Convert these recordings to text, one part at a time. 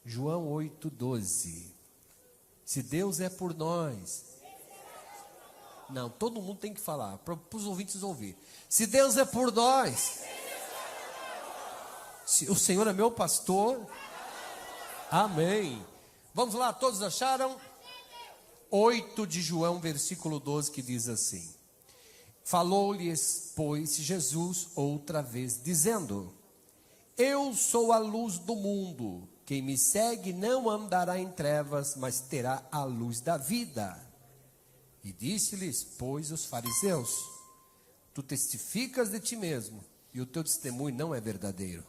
João 8,12. Se Deus é por nós. Não, todo mundo tem que falar, para os ouvintes ouvir. Se Deus é por nós. Se o Senhor é meu pastor. Amém. Vamos lá, todos acharam? 8 de João, versículo 12, que diz assim: falou-lhes, pois, Jesus outra vez, dizendo: eu sou a luz do mundo. Quem me segue não andará em trevas, mas terá a luz da vida. E disse-lhes, pois, os fariseus: tu testificas de ti mesmo, e o teu testemunho não é verdadeiro.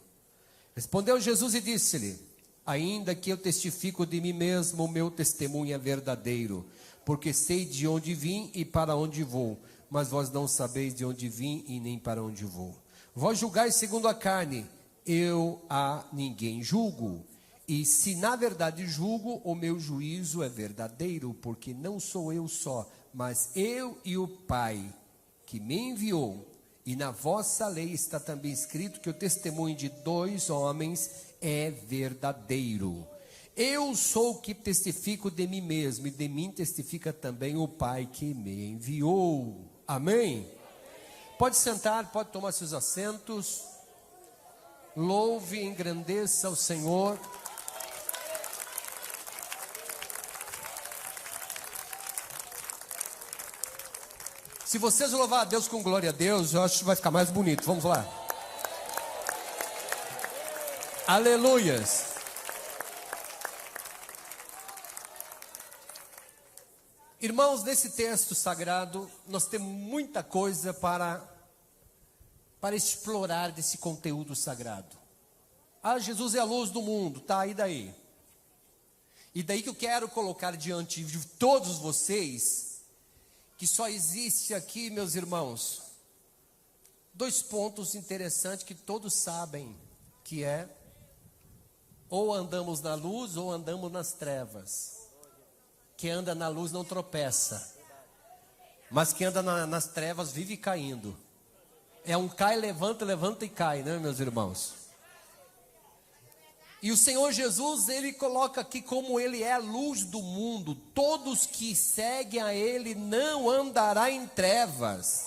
Respondeu Jesus e disse-lhe: ainda que eu testifico de mim mesmo, o meu testemunho é verdadeiro, porque sei de onde vim e para onde vou, mas vós não sabeis de onde vim e nem para onde vou. Vós julgais segundo a carne, eu a ninguém julgo. E se na verdade julgo, o meu juízo é verdadeiro, porque não sou eu só, mas eu e o Pai que me enviou. E na vossa lei está também escrito que o testemunho de 2 homens é verdadeiro. Eu sou o que testifico de mim mesmo, e de mim testifica também o Pai que me enviou. Amém? Pode sentar, pode tomar seus assentos. Louve e engrandeça o Senhor. Se vocês louvar a Deus com glória a Deus, eu acho que vai ficar mais bonito. Vamos lá. Aleluias. Irmãos, nesse texto sagrado, nós temos muita coisa para explorar desse conteúdo sagrado. Ah, Jesus é a luz do mundo, tá, e daí? E daí que eu quero colocar diante de todos vocês, que só existe aqui, meus irmãos, 2 pontos interessantes que todos sabem, que é, ou andamos na luz, ou andamos nas trevas. Quem anda na luz não tropeça, mas quem anda nas trevas vive caindo. É um cai, levanta, levanta e cai, né, meus irmãos? E o Senhor Jesus, Ele coloca aqui como Ele é a luz do mundo. Todos que seguem a Ele não andará em trevas.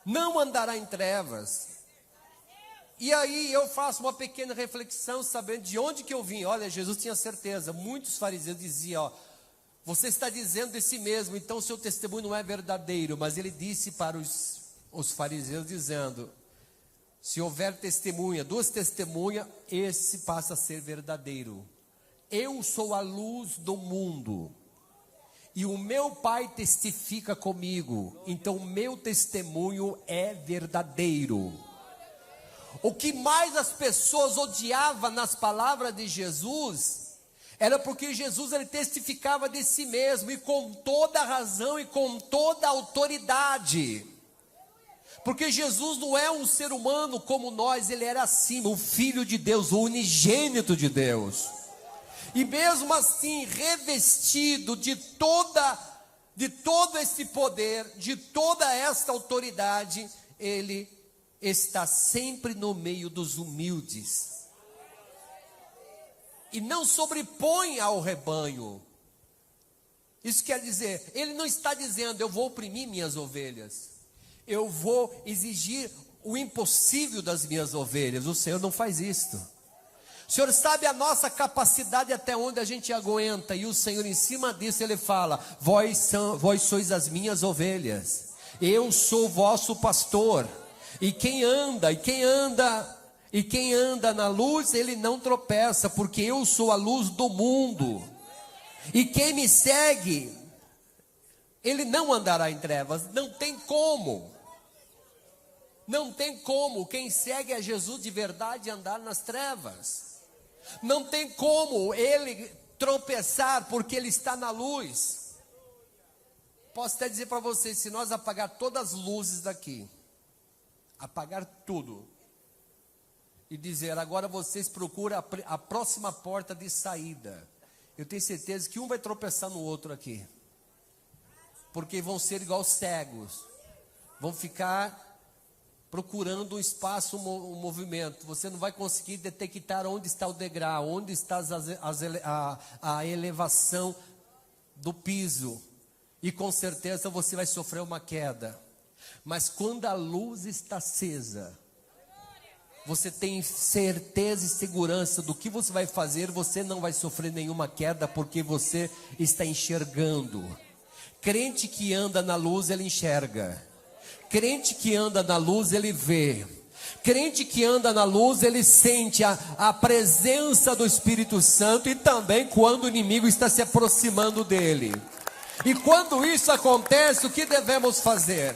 Não andará em trevas. E aí eu faço uma pequena reflexão, sabendo de onde que eu vim. Olha, Jesus tinha certeza. Muitos fariseus diziam, ó, você está dizendo de si mesmo, então o seu testemunho não é verdadeiro. Mas Ele disse para os fariseus, dizendo, se houver testemunha, 2 testemunhas, esse passa a ser verdadeiro. Eu sou a luz do mundo, e o meu Pai testifica comigo, então o meu testemunho é verdadeiro. O que mais as pessoas odiavam nas palavras de Jesus, era porque Jesus ele testificava de si mesmo, e com toda razão e com toda autoridade. Porque Jesus não é um ser humano como nós, Ele era acima, o Filho de Deus, o unigênito de Deus. E mesmo assim, revestido de todo esse poder, de toda esta autoridade, Ele está sempre no meio dos humildes. E não sobrepõe ao rebanho. Isso quer dizer, Ele não está dizendo, eu vou oprimir minhas ovelhas. Eu vou exigir o impossível das minhas ovelhas. O Senhor não faz isto. O Senhor sabe a nossa capacidade até onde a gente aguenta. E o Senhor em cima disso Ele fala, vós sois as minhas ovelhas. Eu sou vosso pastor. E quem anda na luz, ele não tropeça, porque eu sou a luz do mundo. E quem me segue, ele não andará em trevas. Não tem como. Não tem como quem segue a Jesus de verdade andar nas trevas. Não tem como ele tropeçar porque ele está na luz. Posso até dizer para vocês, se nós apagar todas as luzes daqui, apagar tudo, e dizer, agora vocês procuram a próxima porta de saída, eu tenho certeza que um vai tropeçar no outro aqui. Porque vão ser igual cegos. Vão ficar procurando um espaço, um movimento. Você não vai conseguir detectar onde está o degrau, onde está a elevação do piso. E com certeza você vai sofrer uma queda. Mas quando a luz está acesa, você tem certeza e segurança do que você vai fazer, você não vai sofrer nenhuma queda, porque você está enxergando. Crente que anda na luz, ele enxerga. Crente que anda na luz, ele vê. Crente que anda na luz, ele sente a presença do Espírito Santo, e também quando o inimigo está se aproximando dele. E quando isso acontece, o que devemos fazer?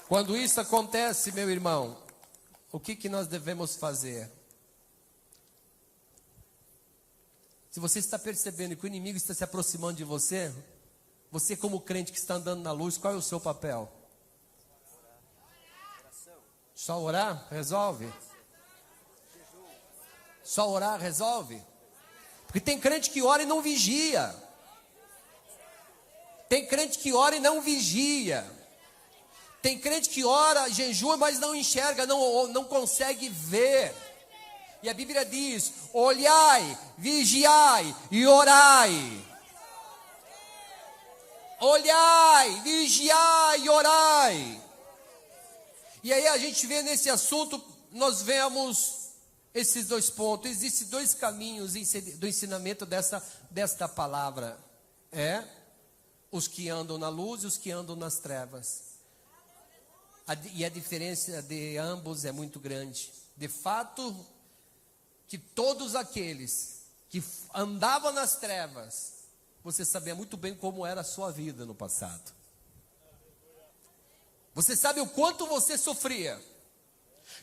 Quando isso acontece, meu irmão, o que nós devemos fazer? Se você está percebendo que o inimigo está se aproximando de você, você como crente que está andando na luz, qual é o seu papel? Só orar resolve? Só orar resolve? Porque tem crente que ora e não vigia. Tem crente que ora e não vigia. Tem crente que ora, jejua, mas não enxerga, não consegue ver. E a Bíblia diz: olhai, vigiai e orai. Olhai, vigiai e orai. E aí a gente vê nesse assunto, nós vemos esses dois pontos. Existem dois caminhos do ensinamento desta palavra. Os que andam na luz e os que andam nas trevas. E a diferença de ambos é muito grande. De fato, que todos aqueles que andavam nas trevas, você sabia muito bem como era a sua vida no passado. Você sabe o quanto você sofria.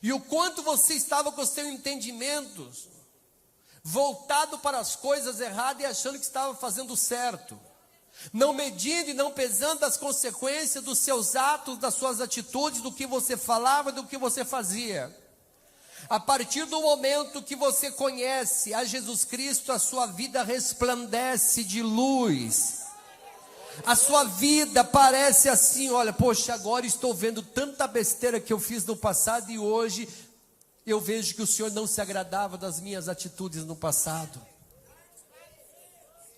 E o quanto você estava com o seu entendimento voltado para as coisas erradas e achando que estava fazendo certo. Não medindo e não pesando as consequências dos seus atos, das suas atitudes, do que você falava, do que você fazia. A partir do momento que você conhece a Jesus Cristo, a sua vida resplandece de luz. A sua vida parece assim: olha, poxa, agora estou vendo tanta besteira que eu fiz no passado, e hoje eu vejo que o Senhor não se agradava das minhas atitudes no passado.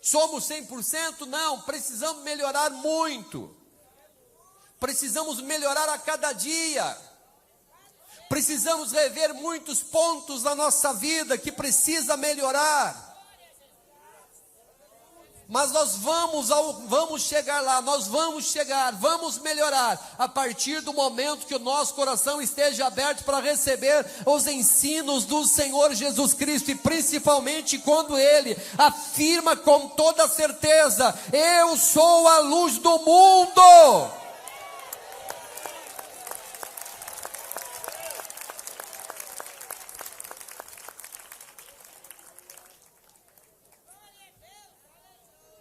Somos 100%? Não, precisamos melhorar muito. Precisamos melhorar a cada dia. Precisamos rever muitos pontos da nossa vida que precisa melhorar. Mas nós vamos chegar lá, vamos melhorar, a partir do momento que o nosso coração esteja aberto para receber os ensinos do Senhor Jesus Cristo, e principalmente quando Ele afirma com toda certeza: eu sou a luz do mundo.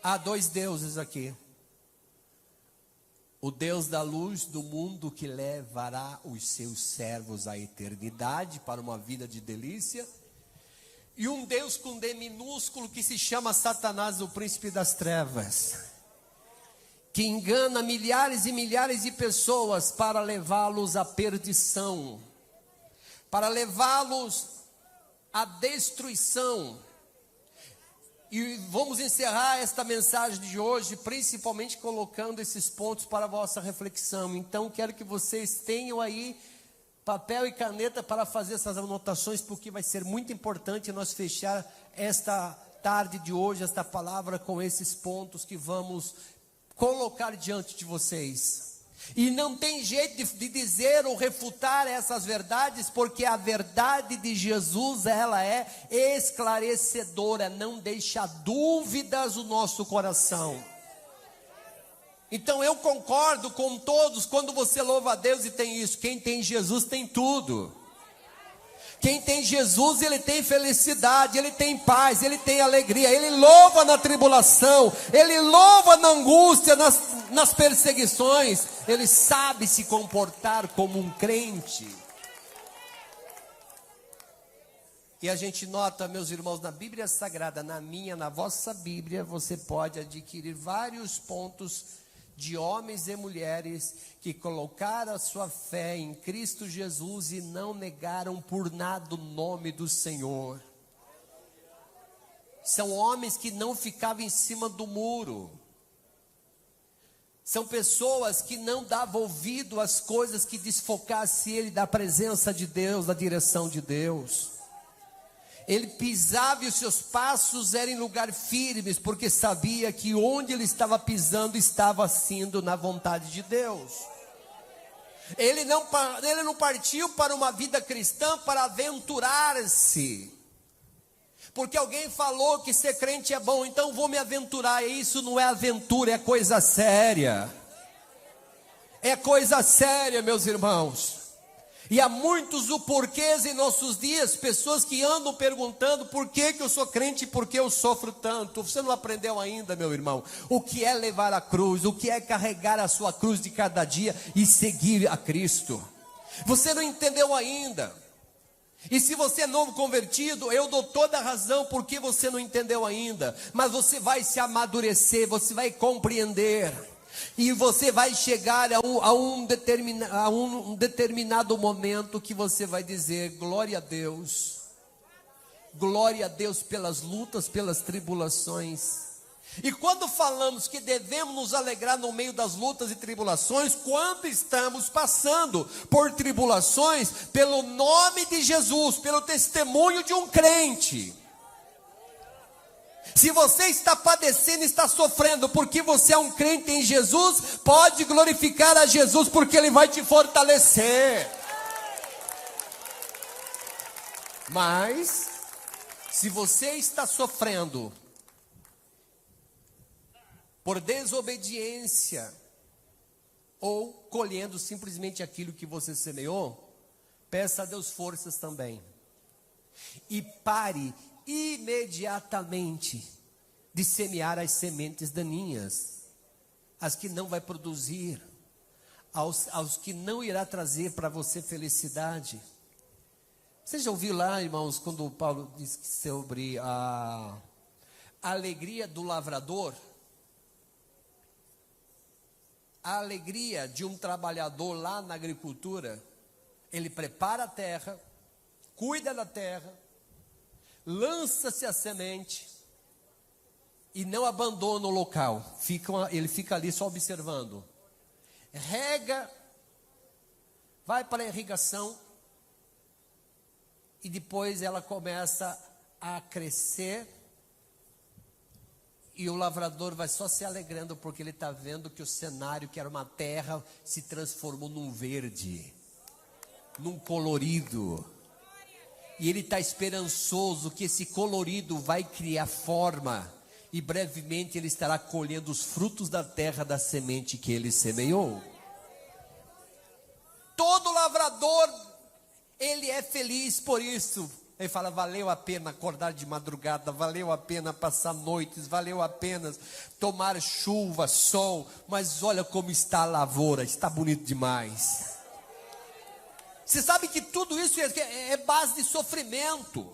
Há dois deuses aqui. O Deus da luz do mundo, que levará os seus servos à eternidade para uma vida de delícia. E um Deus com D minúsculo, que se chama Satanás, o príncipe das trevas, que engana milhares e milhares de pessoas para levá-los à perdição, para levá-los à destruição. E vamos encerrar esta mensagem de hoje, principalmente colocando esses pontos para a vossa reflexão. Então, quero que vocês tenham aí papel e caneta para fazer essas anotações, porque vai ser muito importante nós fechar esta tarde de hoje, esta palavra, com esses pontos que vamos colocar diante de vocês. E não tem jeito de dizer ou refutar essas verdades, porque a verdade de Jesus, ela é esclarecedora, não deixa dúvidas no nosso coração. Então eu concordo com todos quando você louva a Deus e tem isso. Quem tem Jesus tem tudo. Quem tem Jesus, ele tem felicidade, ele tem paz, ele tem alegria, ele louva na tribulação, ele louva na angústia, nas perseguições, ele sabe se comportar como um crente. E a gente nota, meus irmãos, na Bíblia Sagrada, na minha, na vossa Bíblia, você pode adquirir vários pontos de homens e mulheres que colocaram a sua fé em Cristo Jesus e não negaram por nada o nome do Senhor. São homens que não ficavam em cima do muro. São pessoas que não davam ouvido às coisas que desfocassem ele da presença de Deus, da direção de Deus. Ele pisava e os seus passos eram em lugar firmes, porque sabia que onde ele estava pisando estava sendo na vontade de Deus. Ele não partiu para uma vida cristã para aventurar-se, porque alguém falou que ser crente é bom, então vou me aventurar. E isso não é aventura, é coisa séria. É coisa séria, meus irmãos. E há muitos o porquês em nossos dias, pessoas que andam perguntando por que eu sou crente e por que eu sofro tanto. Você não aprendeu ainda, meu irmão, o que é levar a cruz, o que é carregar a sua cruz de cada dia e seguir a Cristo. Você não entendeu ainda. E se você é novo convertido, eu dou toda a razão porque você não entendeu ainda. Mas você vai se amadurecer, você vai compreender. E você vai chegar a um determinado momento que você vai dizer: glória a Deus. Glória a Deus pelas lutas, pelas tribulações. E quando falamos que devemos nos alegrar no meio das lutas e tribulações, quando estamos passando por tribulações, pelo nome de Jesus, pelo testemunho de um crente. Se você está padecendo, está sofrendo, porque você é um crente em Jesus, pode glorificar a Jesus, porque Ele vai te fortalecer. Mas, se você está sofrendo por desobediência, ou colhendo simplesmente aquilo que você semeou, peça a Deus forças também. E pare imediatamente de semear as sementes daninhas, as que não vai produzir, aos que não irá trazer para você felicidade. Você já ouviu lá, irmãos, quando Paulo diz sobre a alegria do lavrador? A alegria de um trabalhador lá na agricultura, ele prepara a terra, cuida da terra, lança-se a semente e não abandona o local, ele fica ali só observando, rega, vai para a irrigação e depois ela começa a crescer e o lavrador vai só se alegrando porque ele está vendo que o cenário, que era uma terra, se transformou num verde, num colorido. E ele está esperançoso que esse colorido vai criar forma. E brevemente ele estará colhendo os frutos da terra da semente que ele semeou. Todo lavrador, ele é feliz por isso. Ele fala: valeu a pena acordar de madrugada, valeu a pena passar noites, valeu a pena tomar chuva, sol. Mas olha como está a lavoura, está bonito demais. Você sabe que tudo isso é base de sofrimento.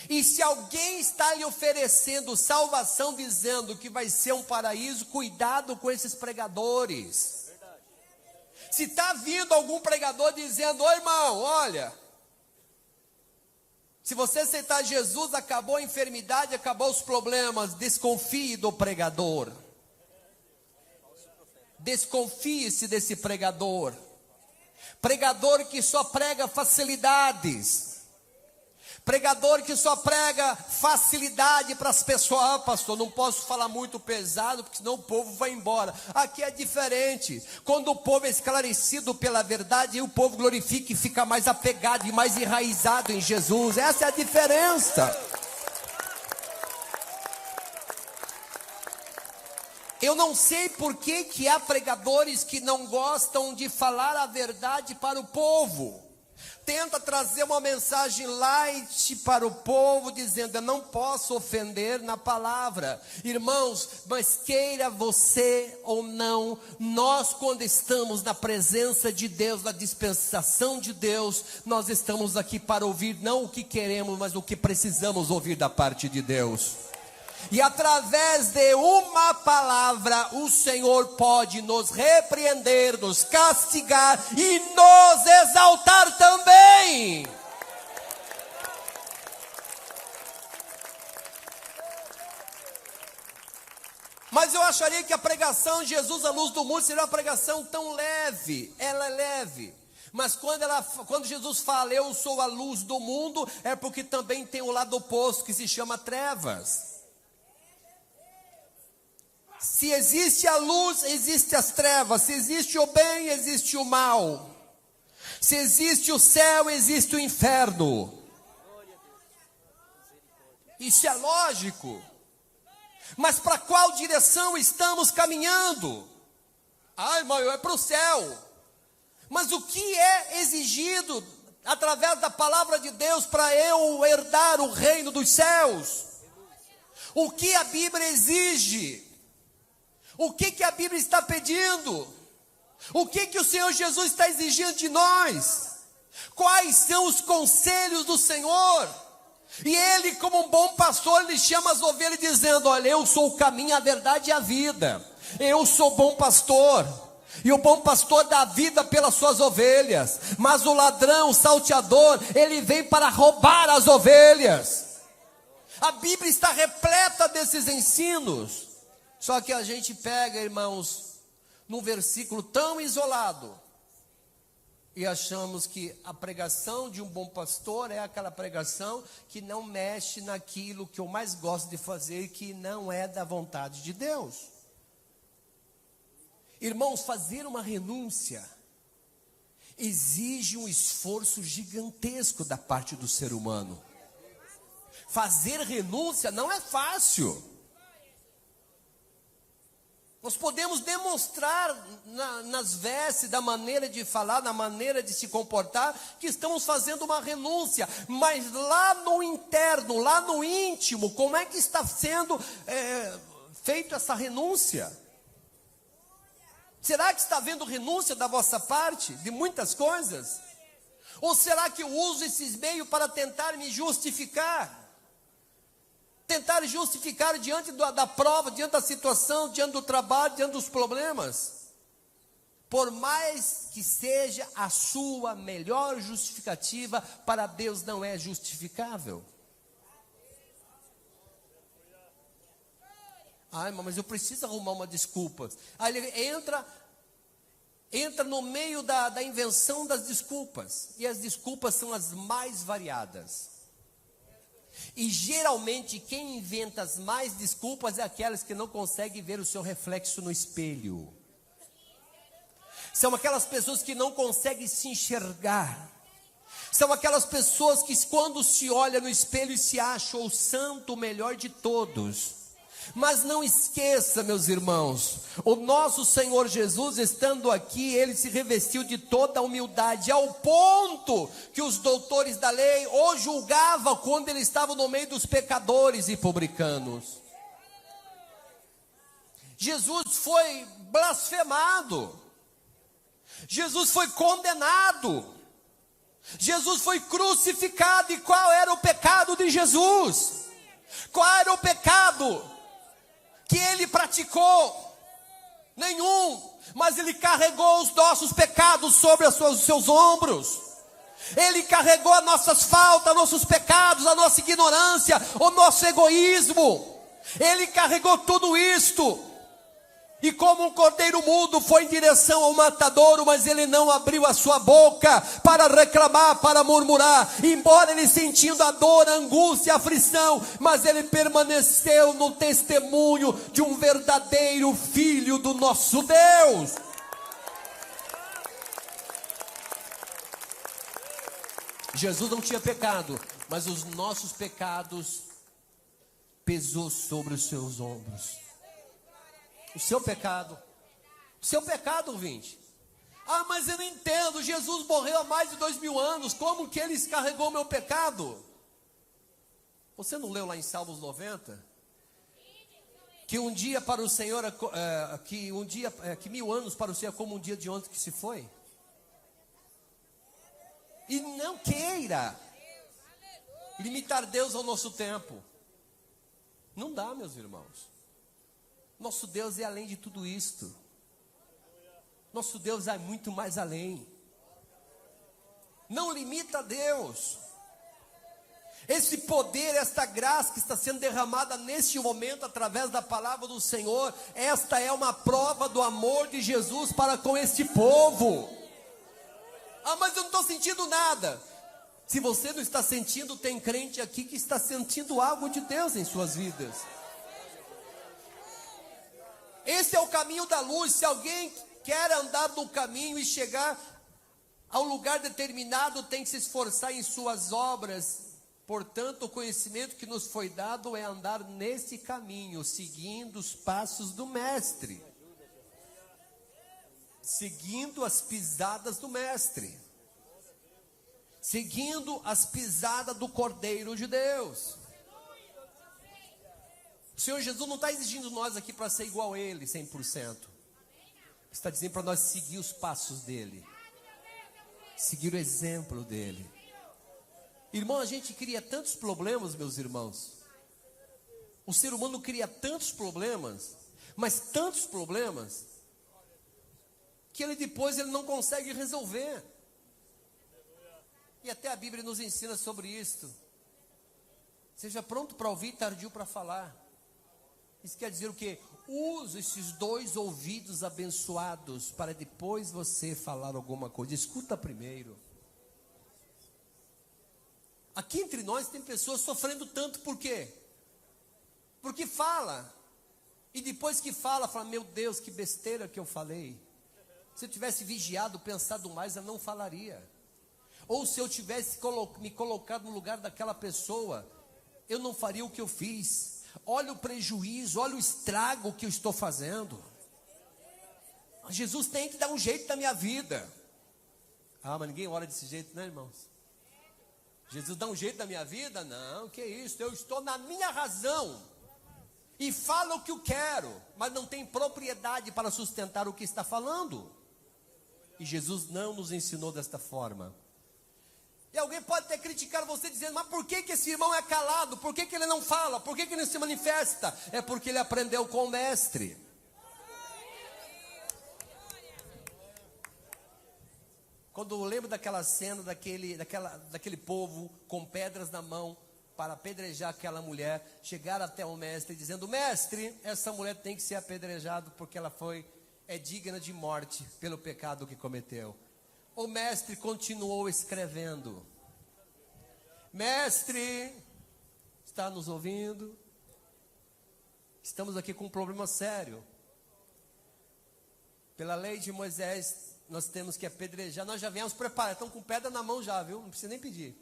E se alguém está lhe oferecendo salvação, dizendo que vai ser um paraíso, cuidado com esses pregadores. Se está vindo algum pregador dizendo: ô irmão, olha, se você aceitar Jesus, acabou a enfermidade, acabou os problemas. Desconfie do pregador. Desconfie-se desse pregador. Pregador que só prega facilidades. Pregador que só prega facilidade para as pessoas. Ah, pastor, não posso falar muito pesado, porque senão o povo vai embora. Aqui é diferente. Quando o povo é esclarecido pela verdade, o povo glorifica e fica mais apegado e mais enraizado em Jesus. Essa é a diferença. Eu não sei por que há pregadores que não gostam de falar a verdade para o povo. Tenta trazer uma mensagem light para o povo, dizendo: eu não posso ofender na palavra. Irmãos, mas queira você ou não, nós quando estamos na presença de Deus, na dispensação de Deus, nós estamos aqui para ouvir não o que queremos, mas o que precisamos ouvir da parte de Deus. E através de uma palavra, o Senhor pode nos repreender, nos castigar e nos exaltar também. Mas eu acharia que a pregação de Jesus, a luz do mundo, seria uma pregação tão leve. Ela é leve. Mas quando Jesus fala, eu sou a luz do mundo, é porque também tem o lado oposto, que se chama trevas. Se existe a luz, existe as trevas. Se existe o bem, existe o mal. Se existe o céu, existe o inferno. Isso é lógico. Mas para qual direção estamos caminhando? Ai, mãe, é para o céu. Mas o que é exigido através da palavra de Deus para eu herdar o reino dos céus? O que a Bíblia exige? O que a Bíblia está pedindo? O que o Senhor Jesus está exigindo de nós? Quais são os conselhos do Senhor? E Ele, como um bom pastor, Ele chama as ovelhas dizendo, olha, eu sou o caminho, a verdade e a vida. Eu sou bom pastor. E o bom pastor dá vida pelas suas ovelhas. Mas o ladrão, o salteador, ele vem para roubar as ovelhas. A Bíblia está repleta desses ensinos. Só que a gente pega, irmãos, num versículo tão isolado, e achamos que a pregação de um bom pastor é aquela pregação que não mexe naquilo que eu mais gosto de fazer, que não é da vontade de Deus. Irmãos, fazer uma renúncia exige um esforço gigantesco da parte do ser humano. Fazer renúncia não é fácil. Nós podemos demonstrar nas vestes, da maneira de falar, na maneira de se comportar, que estamos fazendo uma renúncia. Mas lá no interno, lá no íntimo, como é que está sendo feita essa renúncia? Será que está havendo renúncia da vossa parte, de muitas coisas? Ou será que eu uso esses meios para tentar me justificar? Tentar justificar diante da prova, diante da situação, diante do trabalho, diante dos problemas. Por mais que seja a sua melhor justificativa, para Deus não é justificável. Ai, mas eu preciso arrumar uma desculpa. Aí ele entra no meio da invenção das desculpas. E as desculpas são as mais variadas. E geralmente quem inventa as mais desculpas é aquelas que não conseguem ver o seu reflexo no espelho. São aquelas pessoas que não conseguem se enxergar. São aquelas pessoas que quando se olha no espelho se acham o santo, o melhor de todos. Mas não esqueça, meus irmãos, o nosso Senhor Jesus, estando aqui, Ele se revestiu de toda a humildade, ao ponto que os doutores da lei o julgavam quando Ele estava no meio dos pecadores e publicanos. Jesus foi blasfemado, Jesus foi condenado, Jesus foi crucificado. E qual era o pecado de Jesus? Qual era o pecado que Ele praticou? Nenhum. Mas Ele carregou os nossos pecados sobre os seus ombros. Ele carregou as nossas faltas, nossos pecados, a nossa ignorância, o nosso egoísmo. Ele carregou tudo isto. E como um cordeiro mudo foi em direção ao matadouro, mas ele não abriu a sua boca para reclamar, para murmurar. Embora ele sentindo a dor, a angústia, a aflição, mas ele permaneceu no testemunho de um verdadeiro filho do nosso Deus. Jesus não tinha pecado, mas os nossos pecados pesou sobre os seus ombros. O seu pecado, ouvinte. Ah, mas eu não entendo, Jesus morreu há mais de 2000 anos, como que Ele carregou o meu pecado? Você não leu lá em Salmos 90? Que um dia para o Senhor, que 1000 anos para o Senhor é como um dia de ontem que se foi? E não queira limitar Deus ao nosso tempo. Não dá, meus irmãos. Nosso Deus é além de tudo isto. Nosso Deus é muito mais além. Não limita a Deus. Esse poder, esta graça que está sendo derramada neste momento através da palavra do Senhor, esta é uma prova do amor de Jesus para com este povo. Ah, mas eu não estou sentindo nada. Se você não está sentindo, tem crente aqui que está sentindo algo de Deus em suas vidas. Esse é o caminho da luz. Se alguém quer andar no caminho e chegar ao lugar determinado, tem que se esforçar em suas obras. Portanto, o conhecimento que nos foi dado é andar nesse caminho, seguindo os passos do Mestre. Seguindo as pisadas do Mestre. Seguindo as pisadas do Cordeiro de Deus. O Senhor Jesus não está exigindo nós aqui para ser igual a Ele, 100%. Está dizendo para nós seguir os passos dEle. Seguir o exemplo dEle. Irmão, a gente cria tantos problemas, meus irmãos. O ser humano cria tantos problemas, mas tantos problemas, que ele depois não consegue resolver. E até a Bíblia nos ensina sobre isto. Seja pronto para ouvir, tardio para falar. Isso quer dizer o quê? Use esses 2 ouvidos abençoados para depois você falar alguma coisa. Escuta primeiro. Aqui entre nós tem pessoas sofrendo tanto, por quê? Porque fala. E depois que fala, meu Deus, que besteira que eu falei. Se eu tivesse vigiado, pensado mais, eu não falaria. Ou se eu tivesse me colocado no lugar daquela pessoa, eu não faria o que eu fiz. Olha o prejuízo, olha o estrago que eu estou fazendo. Jesus tem que dar um jeito na minha vida. Ah, mas ninguém ora desse jeito, né, irmãos? Jesus dá um jeito na minha vida? Não, que isso, eu estou na minha razão. E falo o que eu quero, mas não tem propriedade para sustentar o que está falando. E Jesus não nos ensinou desta forma. E alguém pode até criticar você dizendo, mas por que esse irmão é calado? Por que ele não fala? Por que ele não se manifesta? É porque ele aprendeu com o mestre. Quando eu lembro daquela cena, daquele povo com pedras na mão para apedrejar aquela mulher, chegaram até o mestre dizendo, mestre, essa mulher tem que ser apedrejada porque ela é digna de morte pelo pecado que cometeu. O mestre continuou escrevendo. Mestre, está nos ouvindo? Estamos aqui com um problema sério. Pela lei de Moisés, nós temos que apedrejar. Nós já viemos preparados, estamos com pedra na mão já, viu? Não precisa nem pedir.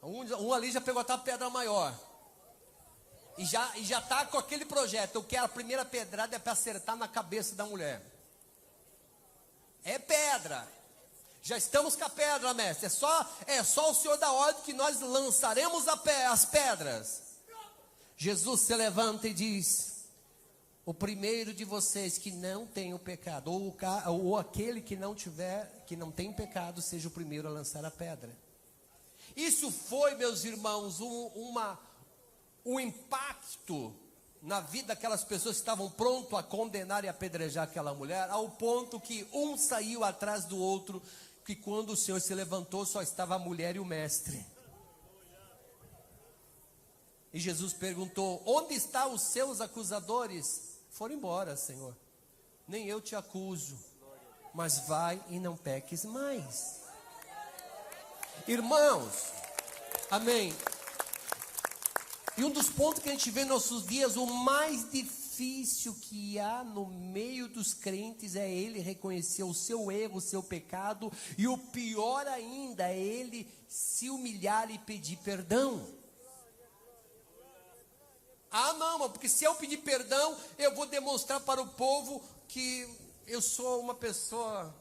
Um ali já pegou até a pedra maior. E já está com aquele projeto. Eu quero a primeira pedrada é para acertar na cabeça da mulher. É pedra. Já estamos com a pedra, mestre. É só o Senhor dar ordem que nós lançaremos as pedras. Jesus se levanta e diz: o primeiro de vocês que não tem o pecado, ou aquele que não tem pecado, seja o primeiro a lançar a pedra. Isso foi, meus irmãos, um impacto na vida daquelas pessoas que estavam prontos a condenar e apedrejar aquela mulher, ao ponto que um saiu atrás do outro, que quando o Senhor se levantou, só estava a mulher e o mestre. E Jesus perguntou: onde estão os seus acusadores? Foram embora, Senhor. Nem eu te acuso, mas vai e não peques mais. Irmãos, amém. E um dos pontos que a gente vê nos nossos dias, o mais difícil que há no meio dos crentes é ele reconhecer o seu erro, o seu pecado, e o pior ainda é ele se humilhar e pedir perdão. Ah, não, porque se eu pedir perdão, eu vou demonstrar para o povo que eu sou uma pessoa,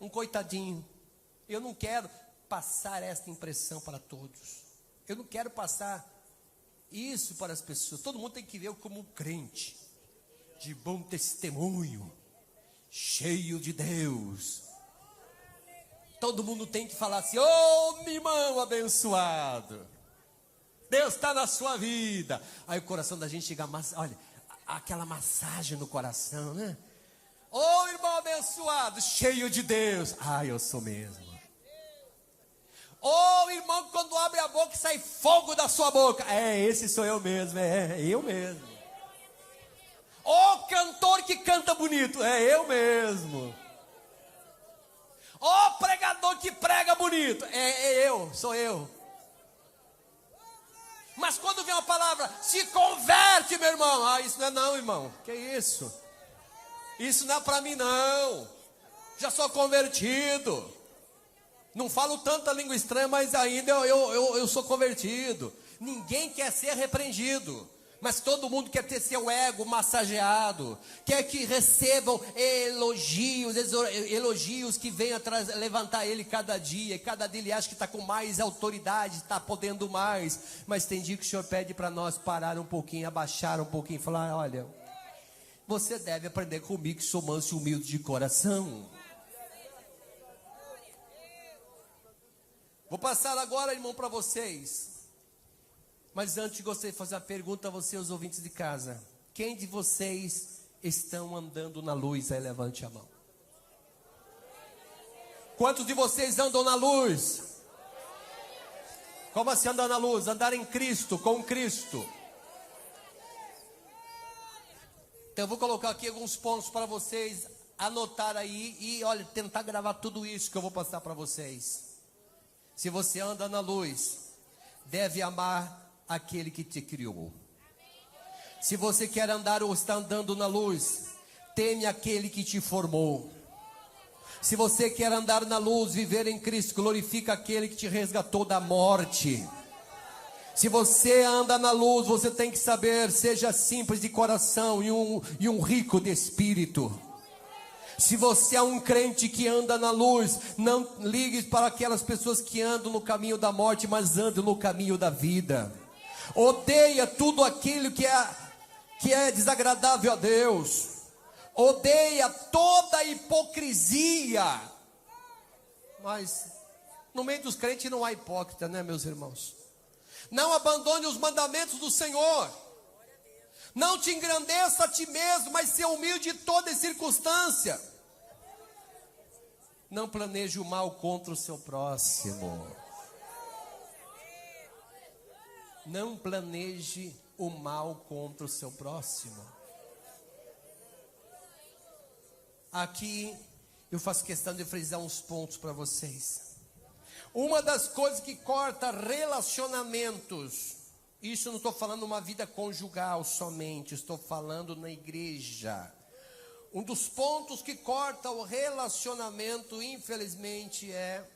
um coitadinho. Eu não quero passar esta impressão para todos. Eu não quero passar isso para as pessoas. Todo mundo tem que ver eu como um crente, de bom testemunho, cheio de Deus. Todo mundo tem que falar assim: ô, meu irmão abençoado, Deus está na sua vida. Aí o coração da gente chega, olha, aquela massagem no coração, né? Ô irmão abençoado, cheio de Deus. Eu sou mesmo. Ô irmão, quando abre a boca sai fogo da sua boca. Esse sou eu mesmo, eu mesmo. Ô cantor que canta bonito, eu mesmo. Ô pregador que prega bonito, sou eu. Mas quando vem uma palavra, se converte, meu irmão. Isso não é não, irmão. Que isso? Isso não é para mim não. Já sou convertido. Não falo tanta língua estranha, mas ainda eu sou convertido. Ninguém quer ser repreendido, mas todo mundo quer ter seu ego massageado. Quer que recebam elogios que venham levantar ele cada dia. E cada dia ele acha que está com mais autoridade, está podendo mais. Mas tem dia que o Senhor pede para nós parar um pouquinho, abaixar um pouquinho e falar: olha, você deve aprender comigo que sou manso e humilde de coração. Vou passar agora, irmão, para vocês. Mas antes gostaria de fazer uma pergunta a vocês, os ouvintes de casa. Quem de vocês estão andando na luz? Aí levante a mão. Quantos de vocês andam na luz? Como assim andar na luz? Andar em Cristo, com Cristo. Então eu vou colocar aqui alguns pontos para vocês anotar aí e, olha, tentar gravar tudo isso que eu vou passar para vocês. Se você anda na luz, deve amar aquele que te criou. Se você quer andar ou está andando na luz, teme aquele que te formou. Se você quer andar na luz, viver em Cristo, glorifica aquele que te resgatou da morte. Se você anda na luz, você tem que saber, seja simples de coração e um rico de espírito. Se você é um crente que anda na luz, não ligue para aquelas pessoas que andam no caminho da morte, mas andam no caminho da vida. Odeia tudo aquilo que é desagradável a Deus. Odeia toda a hipocrisia. Mas no meio dos crentes não há hipócrita, né, meus irmãos? Não abandone os mandamentos do Senhor. Não te engrandeça a ti mesmo, mas seja humilde em toda circunstância. Não planeje o mal contra o seu próximo. Não planeje o mal contra o seu próximo. Aqui eu faço questão de frisar uns pontos para vocês. Uma das coisas que corta relacionamentos, isso não estou falando uma vida conjugal somente, estou falando na igreja. Um dos pontos que corta o relacionamento, infelizmente, é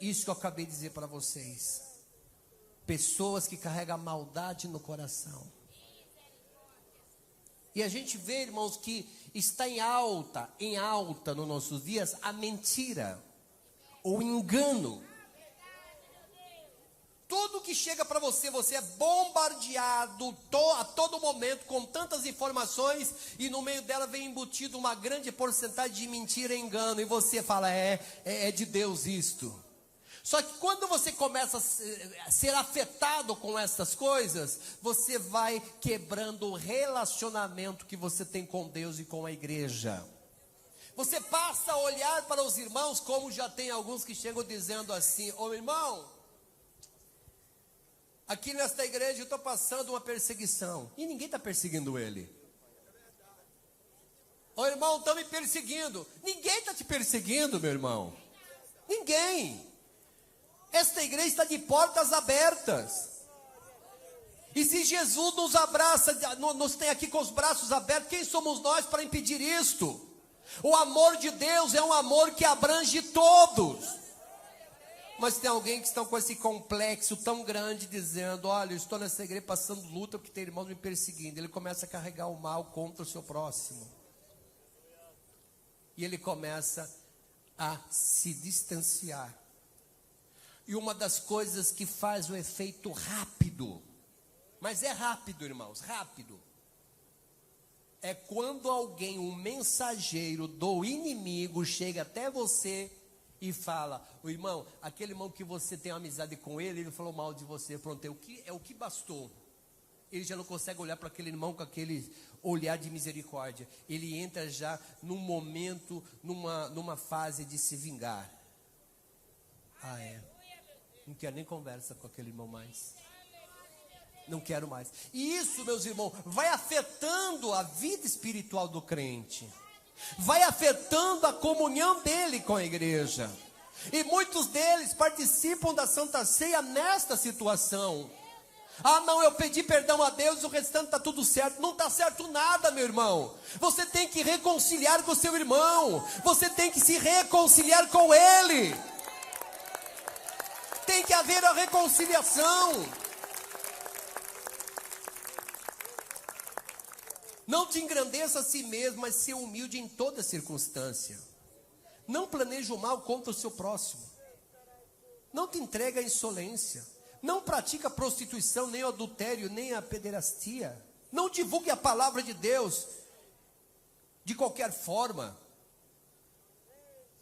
isso que eu acabei de dizer para vocês. Pessoas que carregam maldade no coração. E a gente vê, irmãos, que está em alta nos nossos dias, a mentira, o engano. Tudo que chega para você, você é bombardeado a todo momento com tantas informações e no meio dela vem embutido uma grande porcentagem de mentira e engano. E você fala, é de Deus isto. Só que quando você começa a ser afetado com essas coisas, você vai quebrando o relacionamento que você tem com Deus e com a igreja. Você passa a olhar para os irmãos, como já tem alguns que chegam dizendo assim: ô irmão, aqui nesta igreja eu estou passando uma perseguição. E ninguém está perseguindo ele. Ô irmão, estão me perseguindo. Ninguém está te perseguindo, meu irmão. Ninguém. Esta igreja está de portas abertas. E se Jesus nos abraça, nos tem aqui com os braços abertos, quem somos nós para impedir isto? O amor de Deus é um amor que abrange todos. Mas tem alguém que está com esse complexo tão grande, dizendo: olha, eu estou nessa igreja passando luta porque tem irmãos me perseguindo. Ele começa a carregar o mal contra o seu próximo. E ele começa a se distanciar. E uma das coisas que faz o efeito rápido, mas é rápido, irmãos, rápido, é quando alguém, um mensageiro do inimigo, chega até você e fala: o irmão, aquele irmão que você tem amizade com ele falou mal de você, pronto, é o que bastou. Ele já não consegue olhar para aquele irmão com aquele olhar de misericórdia. Ele entra já num momento, numa fase de se vingar. Não quero nem conversa com aquele irmão mais. Não quero mais. E isso, meus irmãos, vai afetando a vida espiritual do crente. Vai afetando a comunhão dele com a igreja. E muitos deles participam da Santa Ceia nesta situação. Não, eu pedi perdão a Deus, o restante está tudo certo. Não está certo nada, meu irmão. Você tem que reconciliar com o seu irmão. Você tem que se reconciliar com ele. Tem que haver a reconciliação. Não te engrandeça a si mesmo, mas seja humilde em toda circunstância. Não planeje o mal contra o seu próximo. Não te entregue à insolência. Não pratique a prostituição, nem o adultério, nem a pederastia. Não divulgue a palavra de Deus de qualquer forma.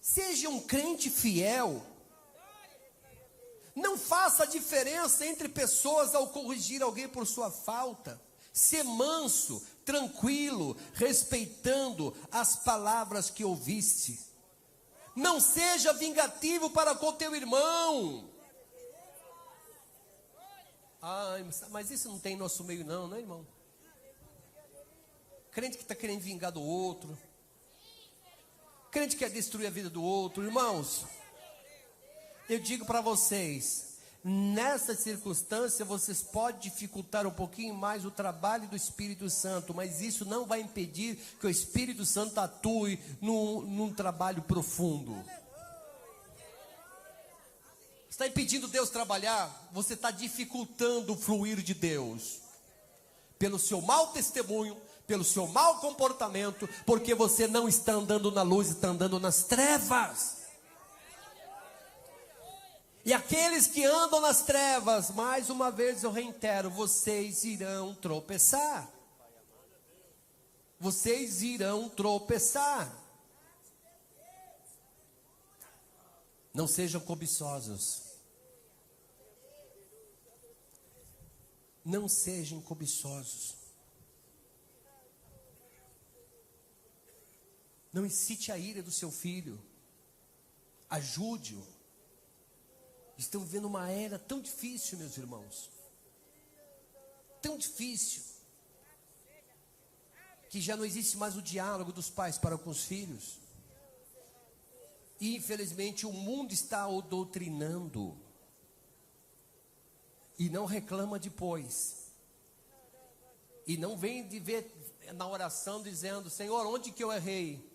Seja um crente fiel. Não faça diferença entre pessoas ao corrigir alguém por sua falta. Ser manso, tranquilo, respeitando as palavras que ouviste. Não seja vingativo para com teu irmão. Mas isso não tem em nosso meio não, né, irmão? Crente que está querendo vingar do outro. Crente que quer destruir a vida do outro. Irmãos, eu digo para vocês, nessa circunstância vocês podem dificultar um pouquinho mais o trabalho do Espírito Santo, mas isso não vai impedir que o Espírito Santo atue num trabalho profundo. Está impedindo Deus trabalhar? Você está dificultando o fluir de Deus. Pelo seu mau testemunho, pelo seu mau comportamento, porque você não está andando na luz, está andando nas trevas. E aqueles que andam nas trevas, mais uma vez eu reitero, vocês irão tropeçar. Vocês irão tropeçar. Não sejam cobiçosos. Não sejam cobiçosos. Não incite a ira do seu filho. Ajude-o. Estão vivendo uma era tão difícil, meus irmãos. Tão difícil. Que já não existe mais o diálogo dos pais para com os filhos. E infelizmente o mundo está o doutrinando. E não reclama depois. E não vem de ver na oração dizendo: Senhor, onde que eu errei?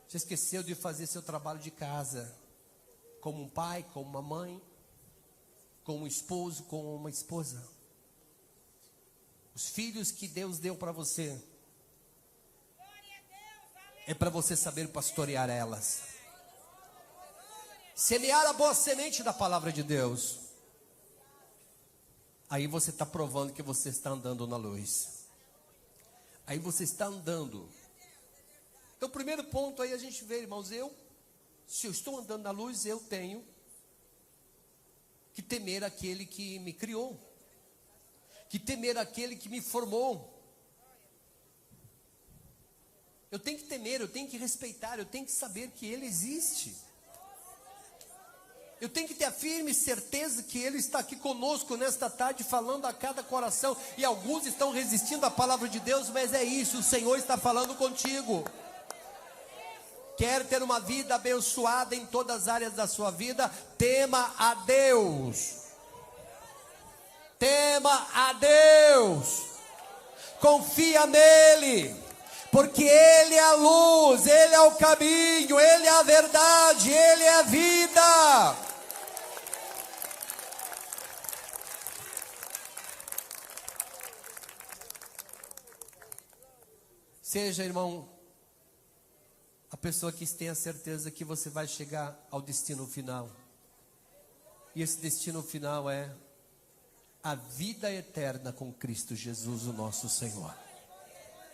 Você esqueceu de fazer seu trabalho de casa. Como um pai, como uma mãe, como um esposo, como uma esposa. Os filhos que Deus deu para você, é para você saber pastorear elas. Semear a boa semente da palavra de Deus. Aí você está provando que você está andando na luz. Aí você está andando. Então o primeiro ponto aí a gente vê, irmãos, se eu estou andando na luz, eu tenho que temer aquele que me criou. Que temer aquele que me formou. Eu tenho que temer, eu tenho que respeitar, eu tenho que saber que Ele existe. Eu tenho que ter a firme certeza que Ele está aqui conosco nesta tarde, falando a cada coração. E alguns estão resistindo à palavra de Deus, mas é isso, o Senhor está falando contigo. Quer ter uma vida abençoada em todas as áreas da sua vida? Tema a Deus. Tema a Deus. Confia nele. Porque Ele é a luz, Ele é o caminho, Ele é a verdade, Ele é a vida. Seja, irmão, a pessoa que tenha certeza que você vai chegar ao destino final. E esse destino final é a vida eterna com Cristo Jesus, o nosso Senhor.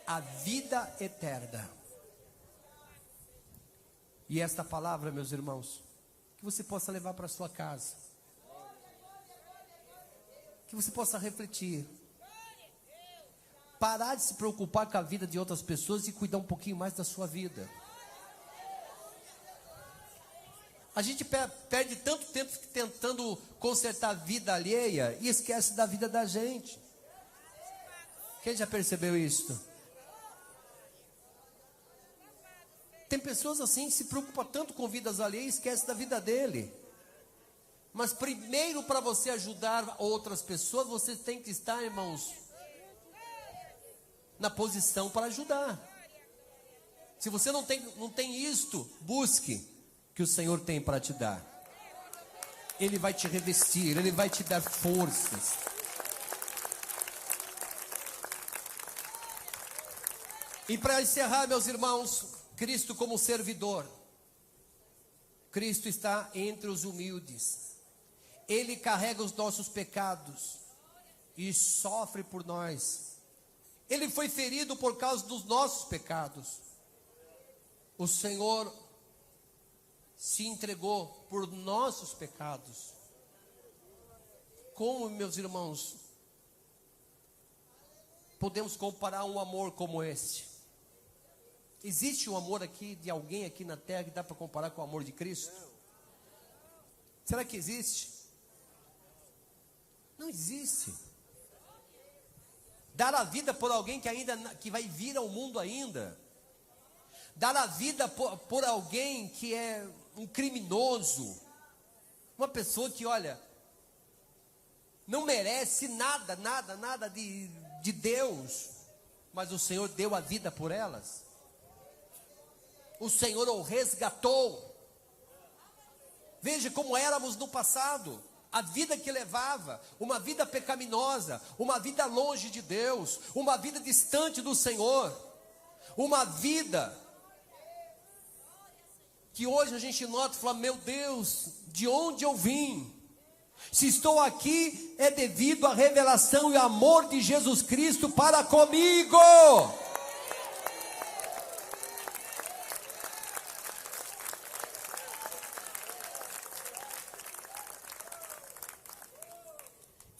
A vida eterna. E esta palavra, meus irmãos, que você possa levar para a sua casa, que você possa refletir, parar de se preocupar com a vida de outras pessoas e cuidar um pouquinho mais da sua vida. A gente perde tanto tempo tentando consertar a vida alheia e esquece da vida da gente. Quem já percebeu isso? Tem pessoas assim que se preocupam tanto com vidas alheias e esquece da vida dele. Mas primeiro, para você ajudar outras pessoas, você tem que estar, irmãos, na posição para ajudar. Se você não tem isto, busque, que o Senhor tem para te dar. Ele vai te revestir, Ele vai te dar forças. E para encerrar, meus irmãos, Cristo como servidor. Cristo está entre os humildes. Ele carrega os nossos pecados e sofre por nós. Ele foi ferido por causa dos nossos pecados. O Senhor se entregou por nossos pecados. Como, meus irmãos, podemos comparar um amor como este? Existe um amor aqui, de alguém aqui na terra, que dá para comparar com o amor de Cristo? Será que existe? Não existe. Dar a vida por alguém que vai vir ao mundo ainda. Dar a vida por alguém que é um criminoso, uma pessoa que, olha, não merece nada de Deus, mas o Senhor deu a vida por elas. O Senhor o resgatou. Veja como éramos no passado, a vida que levava, uma vida pecaminosa, uma vida longe de Deus, uma vida distante do Senhor, uma vida que hoje a gente nota e fala: meu Deus, de onde eu vim? Se estou aqui é devido à revelação e amor de Jesus Cristo para comigo.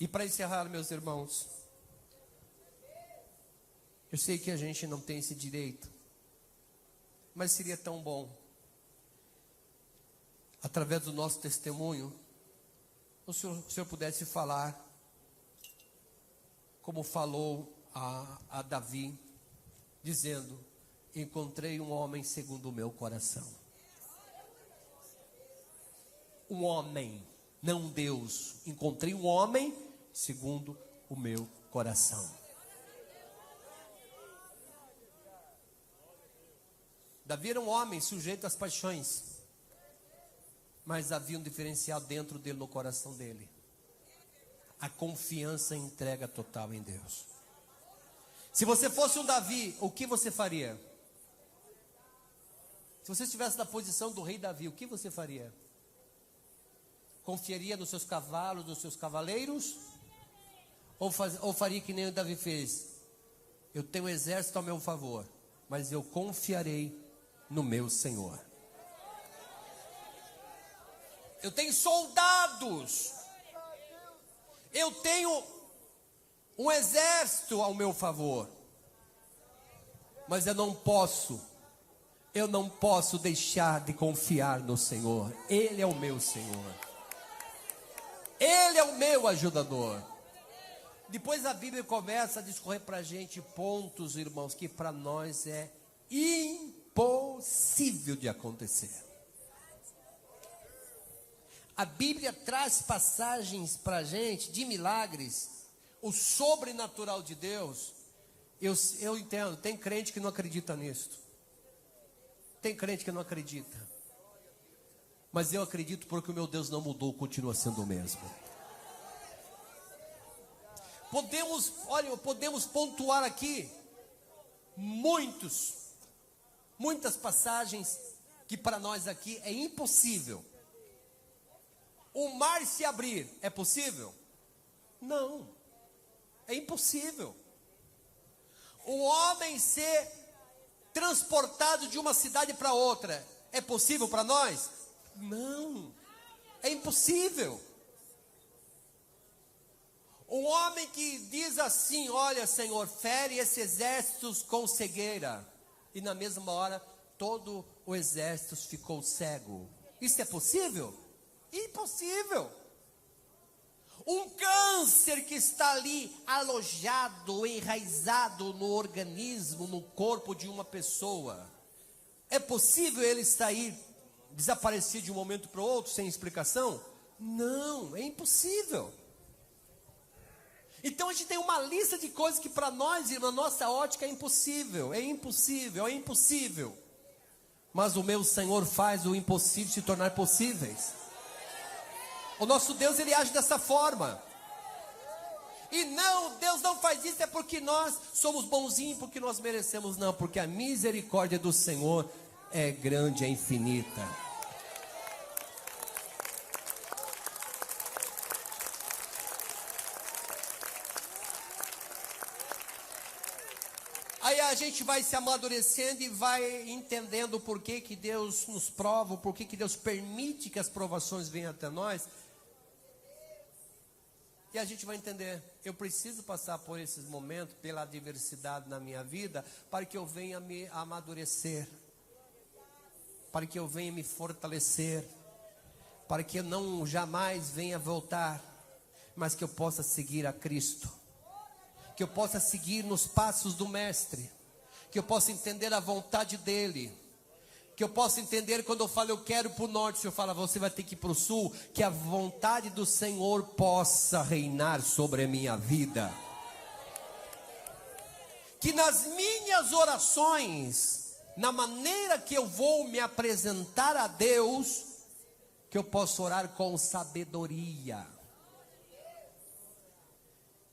E para encerrar, meus irmãos, eu sei que a gente não tem esse direito, mas seria tão bom, através do nosso testemunho, o Senhor pudesse falar, como falou a Davi, dizendo: encontrei um homem segundo o meu coração. Um homem, não Deus. Encontrei um homem segundo o meu coração. Davi era um homem sujeito às paixões, mas havia um diferencial dentro dele, no coração dele: a confiança e entrega total em Deus. Se você fosse um Davi, o que você faria? Se você estivesse na posição do rei Davi, o que você faria? Confiaria nos seus cavalos, nos seus cavaleiros? Ou faria que nem o Davi fez? Eu tenho um exército ao meu favor, mas eu confiarei no meu Senhor. Eu tenho soldados, eu tenho um exército ao meu favor, mas eu não posso deixar de confiar no Senhor. Ele é o meu Senhor, Ele é o meu ajudador. Depois a Bíblia começa a discorrer para a gente pontos, irmãos, que para nós é impossível de acontecer. A Bíblia traz passagens para a gente de milagres, o sobrenatural de Deus. Eu entendo, tem crente que não acredita nisso. Tem crente que não acredita. Mas eu acredito, porque o meu Deus não mudou, continua sendo o mesmo. Podemos pontuar aqui muitas passagens que para nós aqui é impossível. O mar se abrir, é possível? Não, é impossível. O homem ser transportado de uma cidade para outra, é possível para nós? Não. É impossível. Um homem que diz assim: olha, Senhor, fere esses exércitos com cegueira. E na mesma hora, todo o exército ficou cego. Isso é possível? Impossível. Um câncer que está ali alojado, enraizado no organismo, no corpo de uma pessoa. É possível ele sair, desaparecer de um momento para o outro sem explicação? Não, é impossível. Então a gente tem uma lista de coisas que para nós, na nossa ótica, é impossível. É impossível, é impossível. Mas o meu Senhor faz o impossível se tornar possíveis. O nosso Deus, Ele age dessa forma. E não, Deus não faz isso é porque nós somos bonzinhos, porque nós merecemos. Não, porque a misericórdia do Senhor é grande, é infinita. Aí a gente vai se amadurecendo e vai entendendo o porquê que Deus nos prova, o porquê que Deus permite que as provações venham até nós. E a gente vai entender, eu preciso passar por esses momentos, pela adversidade na minha vida, para que eu venha me amadurecer, para que eu venha me fortalecer, para que eu não jamais venha voltar, mas que eu possa seguir a Cristo, que eu possa seguir nos passos do Mestre, que eu possa entender a vontade dEle, que eu possa entender quando eu falo eu quero para o norte, o Senhor fala você vai ter que ir para o sul, que a vontade do Senhor possa reinar sobre a minha vida, que nas minhas orações, na maneira que eu vou me apresentar a Deus, que eu possa orar com sabedoria,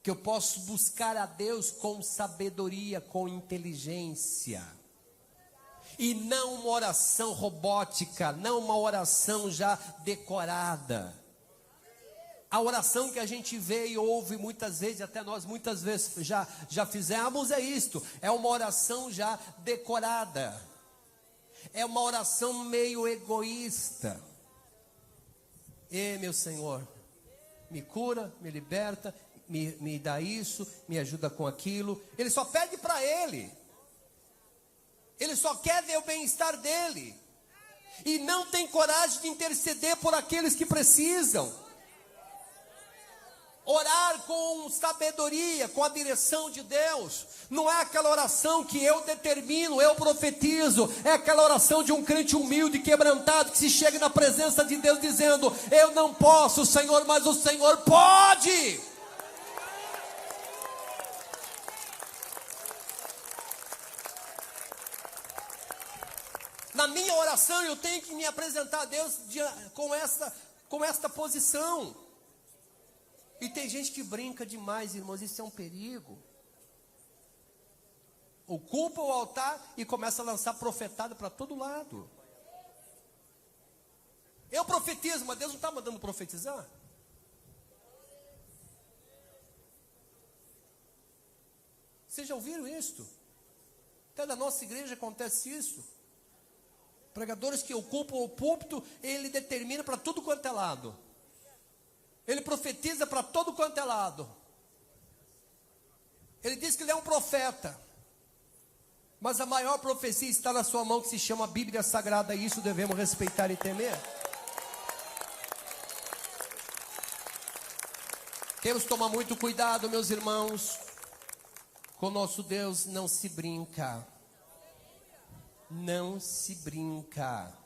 que eu possa buscar a Deus com sabedoria, com inteligência, e não uma oração robótica, não uma oração já decorada. A oração que a gente vê e ouve muitas vezes, até nós muitas vezes já fizemos, é isto: é uma oração já decorada, é uma oração meio egoísta. Meu Senhor, me cura, me liberta, me dá isso, me ajuda com aquilo. Ele só pede para Ele. Ele só quer ver o bem-estar dele. E não tem coragem de interceder por aqueles que precisam. Orar com sabedoria, com a direção de Deus. Não é aquela oração que eu determino, eu profetizo. É aquela oração de um crente humilde, quebrantado, que se chega na presença de Deus dizendo: eu não posso, Senhor, mas o Senhor pode. Na minha oração eu tenho que me apresentar a Deus com esta posição. E tem gente que brinca demais, irmãos, isso é um perigo. Ocupa o altar e começa a lançar profetada para todo lado. Eu profetizo, mas Deus não está mandando profetizar? Vocês já ouviram isso? Até na nossa igreja acontece isso. Pregadores que ocupam o púlpito, ele determina para tudo quanto é lado. Ele profetiza para todo quanto é lado. Ele diz que ele é um profeta. Mas a maior profecia está na sua mão, que se chama Bíblia Sagrada, e isso devemos respeitar e temer. Temos que tomar muito cuidado, meus irmãos. Com o nosso Deus não se brinca. Não se brinca.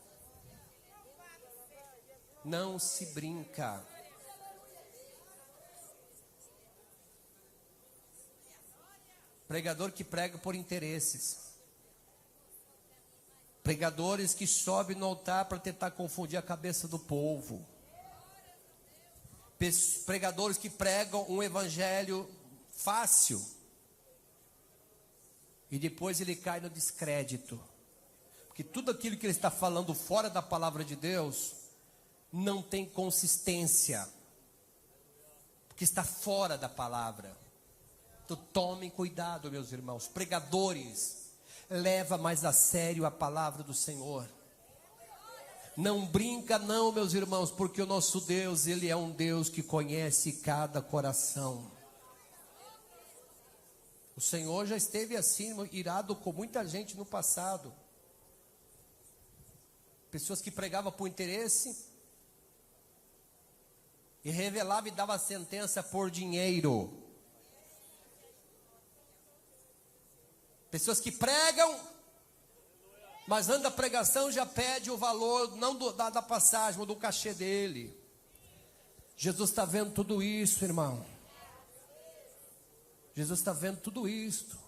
Não se brinca. Pregador que prega por interesses. Pregadores que sobem no altar para tentar confundir a cabeça do povo. Pregadores que pregam um evangelho fácil. E depois ele cai no descrédito. Porque tudo aquilo que ele está falando fora da palavra de Deus não tem consistência. Porque está fora da palavra. Então tomem cuidado, meus irmãos. Pregadores, leva mais a sério a palavra do Senhor. Não brinca não, meus irmãos, porque o nosso Deus, Ele é um Deus que conhece cada coração. O Senhor já esteve assim, irado com muita gente no passado. Pessoas que pregavam por interesse e revelava e dava sentença por dinheiro. Pessoas que pregam, mas antes da pregação já pede o valor, não da passagem, ou do cachê dele. Jesus está vendo tudo isso, irmão. Jesus está vendo tudo isso.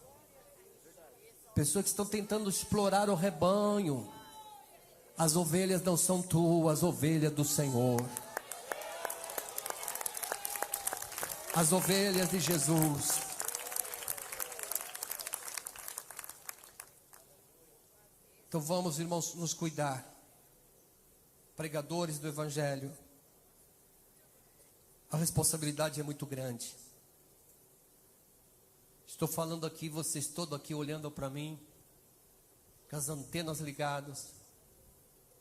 Pessoas que estão tentando explorar o rebanho. As ovelhas não são tuas, as ovelhas do Senhor. As ovelhas de Jesus. Então vamos, irmãos, nos cuidar. Pregadores do Evangelho. A responsabilidade é muito grande. Estou falando aqui, vocês todos aqui olhando para mim, com as antenas ligadas,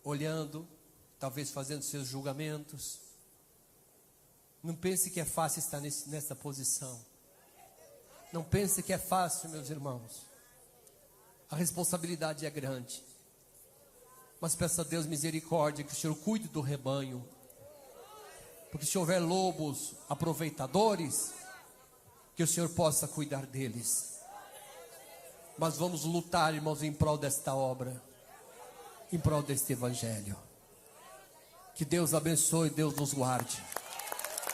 olhando, talvez fazendo seus julgamentos. Não pense que é fácil estar nessa posição. Não pense que é fácil, meus irmãos. A responsabilidade é grande. Mas peça a Deus misericórdia, que o Senhor cuide do rebanho. Porque se houver lobos aproveitadores, que o Senhor possa cuidar deles. Mas vamos lutar, irmãos, em prol desta obra, em prol deste Evangelho. Que Deus abençoe, Deus nos guarde.